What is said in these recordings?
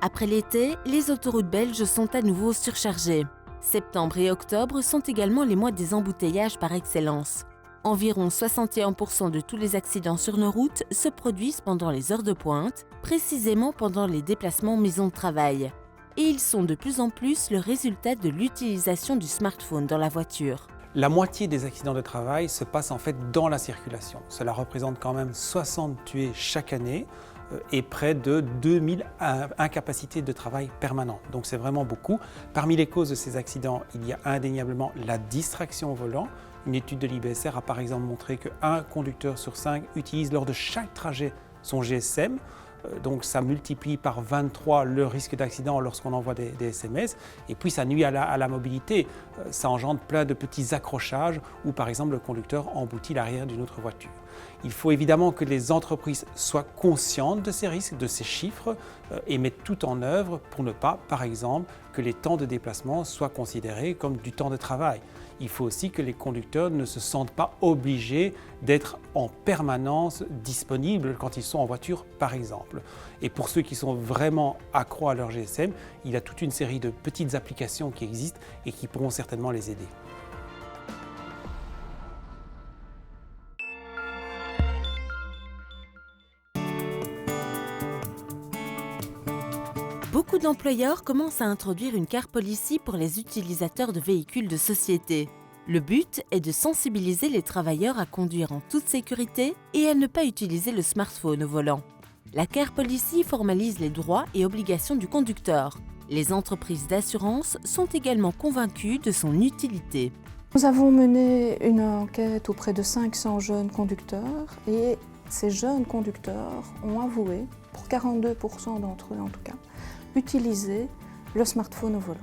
Après l'été, les autoroutes belges sont à nouveau surchargées. Septembre et octobre sont également les mois des embouteillages par excellence. Environ 61% de tous les accidents sur nos routes se produisent pendant les heures de pointe, précisément pendant les déplacements maison de travail. Et ils sont de plus en plus le résultat de l'utilisation du smartphone dans la voiture. La moitié des accidents de travail se passent en fait dans la circulation. Cela représente quand même 60 tués chaque année et près de 2000 incapacités de travail permanentes. Donc c'est vraiment beaucoup. Parmi les causes de ces accidents, il y a indéniablement la distraction au volant. Une étude de l'IBSR a par exemple montré qu'un conducteur sur 5 utilise lors de chaque trajet son GSM. Donc ça multiplie par 23 le risque d'accident lorsqu'on envoie des SMS. Et puis ça nuit à la mobilité. Ça engendre plein de petits accrochages où par exemple le conducteur emboutit l'arrière d'une autre voiture. Il faut évidemment que les entreprises soient conscientes de ces risques, de ces chiffres et mettent tout en œuvre pour ne pas, par exemple, que les temps de déplacement soient considérés comme du temps de travail. Il faut aussi que les conducteurs ne se sentent pas obligés d'être en permanence disponibles quand ils sont en voiture, par exemple. Et pour ceux qui sont vraiment accros à leur GSM, il y a toute une série de petites applications qui existent et qui pourront certainement les aider. Beaucoup d'employeurs commencent à introduire une car policy pour les utilisateurs de véhicules de société. Le but est de sensibiliser les travailleurs à conduire en toute sécurité et à ne pas utiliser le smartphone au volant. La car policy formalise les droits et obligations du conducteur. Les entreprises d'assurance sont également convaincues de son utilité. Nous avons mené une enquête auprès de 500 jeunes conducteurs et ces jeunes conducteurs ont avoué, pour 42% d'entre eux en tout cas, utiliser le smartphone au volant.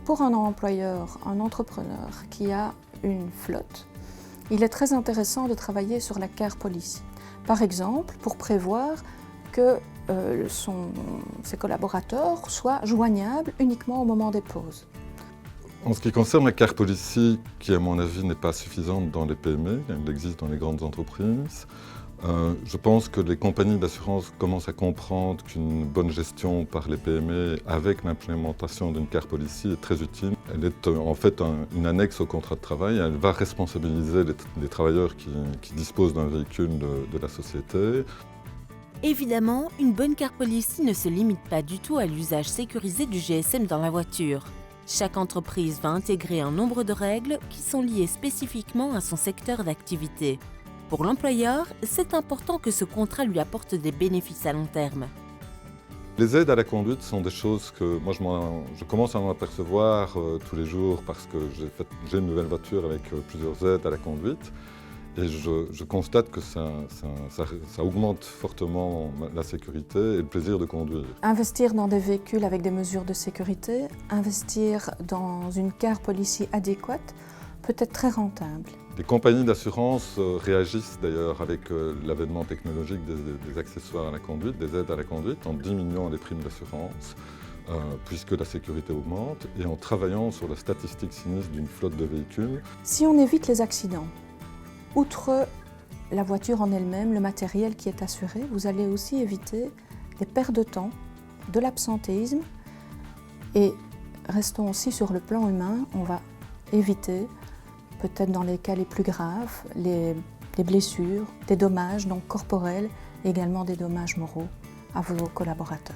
Pour un employeur, un entrepreneur qui a une flotte, il est très intéressant de travailler sur la car policy. Par exemple, pour prévoir que ses collaborateurs soient joignables uniquement au moment des pauses. En ce qui concerne la car policy, qui à mon avis n'est pas suffisante dans les PME, elle existe dans les grandes entreprises, je pense que les compagnies d'assurance commencent à comprendre qu'une bonne gestion par les PME avec l'implémentation d'une car policy est très utile. Elle est en fait une annexe au contrat de travail. Elle va responsabiliser les travailleurs qui disposent d'un véhicule de la société. Évidemment, une bonne car policy ne se limite pas du tout à l'usage sécurisé du GSM dans la voiture. Chaque entreprise va intégrer un nombre de règles qui sont liées spécifiquement à son secteur d'activité. Pour l'employeur, c'est important que ce contrat lui apporte des bénéfices à long terme. Les aides à la conduite sont des choses que moi je commence à en apercevoir tous les jours parce que j'ai une nouvelle voiture avec plusieurs aides à la conduite. Et je constate que ça augmente fortement la sécurité et le plaisir de conduire. Investir dans des véhicules avec des mesures de sécurité, investir dans une car policy adéquate peut être très rentable. Les compagnies d'assurance réagissent d'ailleurs avec l'avènement technologique des accessoires à la conduite, des aides à la conduite, en diminuant les primes d'assurance, puisque la sécurité augmente, et en travaillant sur la statistique sinistre d'une flotte de véhicules. Si on évite les accidents, outre la voiture en elle-même, le matériel qui est assuré, vous allez aussi éviter des pertes de temps, de l'absentéisme, et restons aussi sur le plan humain, on va éviter peut-être dans les cas les plus graves, des blessures, des dommages donc corporels, et également des dommages moraux à vos collaborateurs.